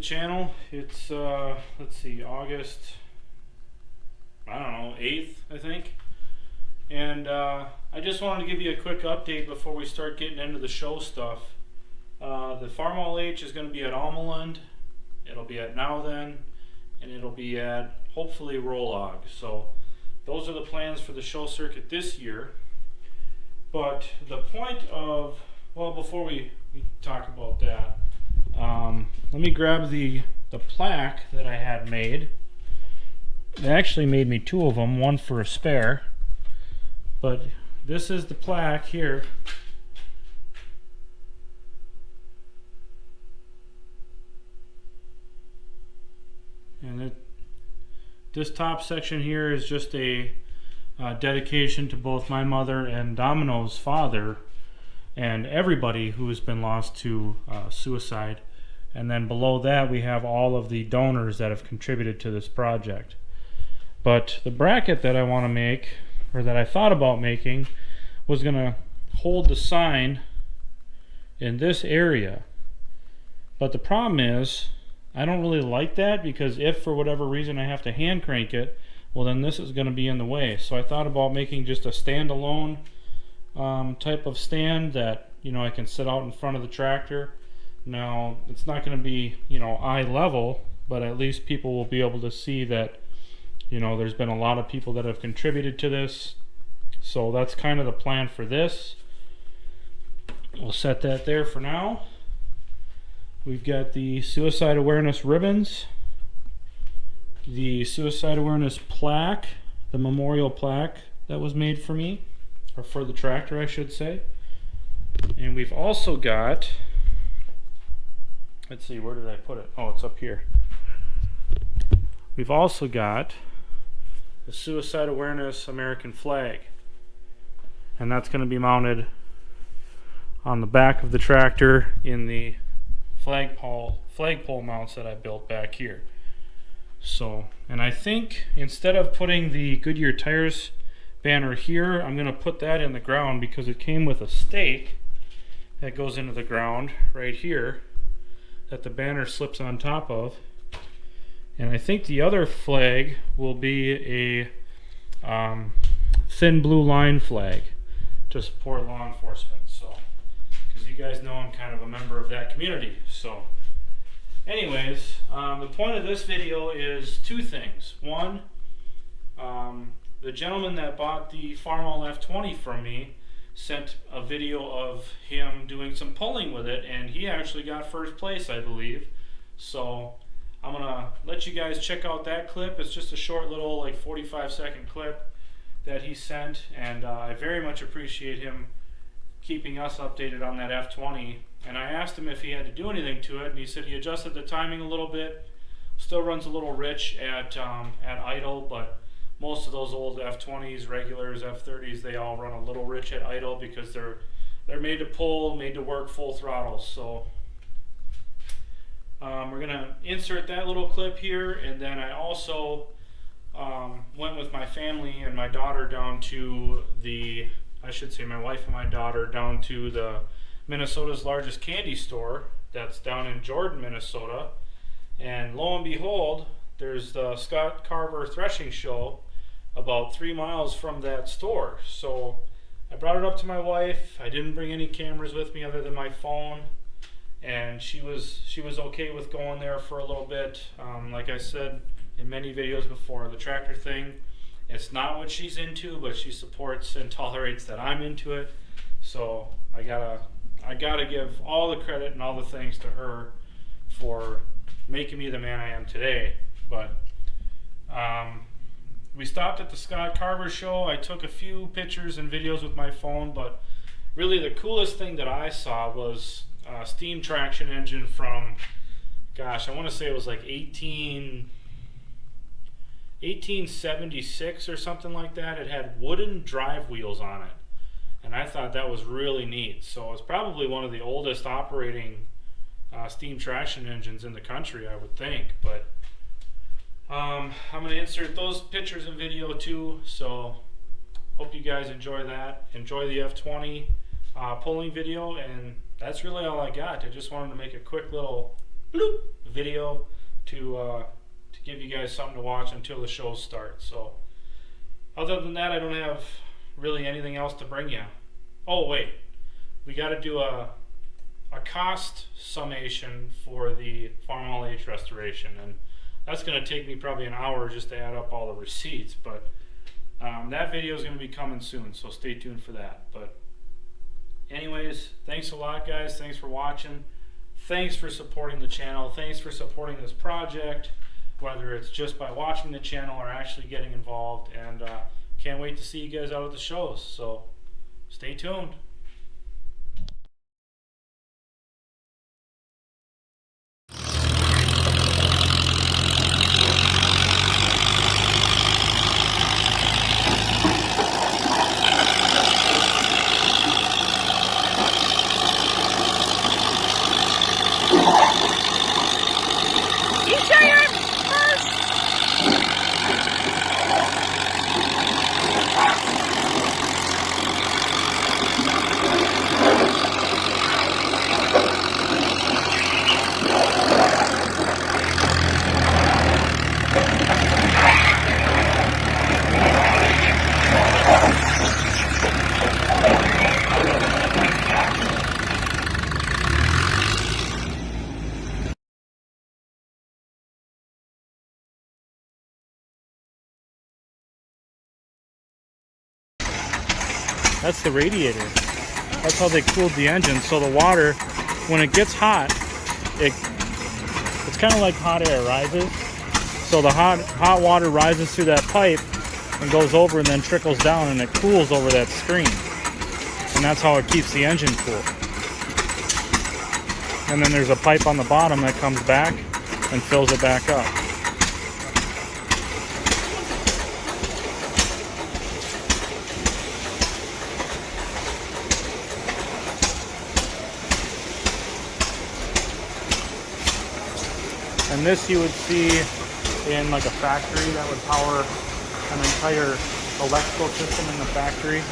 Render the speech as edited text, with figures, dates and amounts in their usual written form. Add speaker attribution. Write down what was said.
Speaker 1: Channel. It's let's see, August, I don't know, 8th, I think. And I just wanted to give you a quick update before we start getting into the show stuff. The Farmall H is going to be at Almaland, it'll be at Now Then, and it'll be at hopefully Rolog. So those are the plans for the show circuit this year. But the point of, well, before we talk about that, let me grab the plaque that I had made. They actually made me two of them, one for a spare. But this is the plaque here. And this top section here is just a dedication to both my mother and Domino's father and everybody who has been lost to suicide. And then below that we have all of the donors that have contributed to this project. But the bracket that I want to make, or that I thought about making, was going to hold the sign in this area. But the problem is, I don't really like that, because if for whatever reason I have to hand crank it, well then this is going to be in the way. So I thought about making just a standalone type of stand that, you know, I can sit out in front of the tractor. Now, it's not going to be, you know, eye level, but at least people will be able to see that, you know, there's been a lot of people that have contributed to this. So that's kind of the plan for this. We'll set that there for now. We've got the suicide awareness ribbons, the suicide awareness plaque, the memorial plaque that was made for me, or for the tractor I should say. And we've also got, let's see, where did I put it? Oh, it's up here. We've also got the Suicide Awareness American flag. And that's going to be mounted on the back of the tractor in the flagpole mounts that I built back here. So, and I think instead of putting the Goodyear Tires banner here, I'm going to put that in the ground, because it came with a stake that goes into the ground right here that the banner slips on top of. And I think the other flag will be a thin blue line flag to support law enforcement. So, because you guys know I'm kind of a member of that community. So anyways, the point of this video is two things. One, the gentleman that bought the Farmall F20 from me sent a video of him doing some pulling with it, and he actually got first place, I believe. So I'm gonna let you guys check out that clip. It's just a short little, like, 45-second clip that he sent, and I very much appreciate him keeping us updated on that F20. And I asked him if he had to do anything to it, and he said he adjusted the timing a little bit. Still runs a little rich at idle, but most of those old F20s, regulars, F30s, they all run a little rich at idle because they're made to pull, made to work full throttle. So we're gonna insert that little clip here, and then I also went with my family and my daughter down to the, I should say my wife and my daughter, down to the Minnesota's largest candy store that's down in Jordan, Minnesota. And lo and behold, there's the Scott-Carver Threshing Show about 3 miles from that store. So I brought it up to my wife. I didn't bring any cameras with me other than my phone, and she was okay with going there for a little bit. Like I said in many videos before, the tractor thing It's not what she's into, but she supports and tolerates that I'm into it. So I gotta give all the credit and all the thanks to her for making me the man I am today. But we stopped at the Scott-Carver show. I took a few pictures and videos with my phone, but really the coolest thing that I saw was a steam traction engine from, gosh, I want to say it was like 1876 or something like that. It had wooden drive wheels on it, and I thought that was really neat. So it's probably one of the oldest operating steam traction engines in the country, I would think. But I'm going to insert those pictures and video too, so hope you guys enjoy that. Enjoy the F20 pulling video, and that's really all I got. I just wanted to make a quick little bloop video to give you guys something to watch until the shows start. So other than that, I don't have really anything else to bring you. Oh wait, we got to do a cost summation for the Farmall H restoration, and that's going to take me probably an hour just to add up all the receipts, but that video is going to be coming soon, so stay tuned for that. But anyways, thanks a lot, guys. Thanks for watching. Thanks for supporting the channel. Thanks for supporting this project, whether it's just by watching the channel or actually getting involved. And can't wait to see you guys out at the shows, so stay tuned. That's the radiator. That's how they cooled the engine. So the water, when it gets hot, it's kind of like hot air rises. So the hot water rises through that pipe and goes over and then trickles down, and it cools over that screen. And that's how it keeps the engine cool. And then there's a pipe on the bottom that comes back and fills it back up. And this you would see in like a factory that would power an entire electrical system in the factory.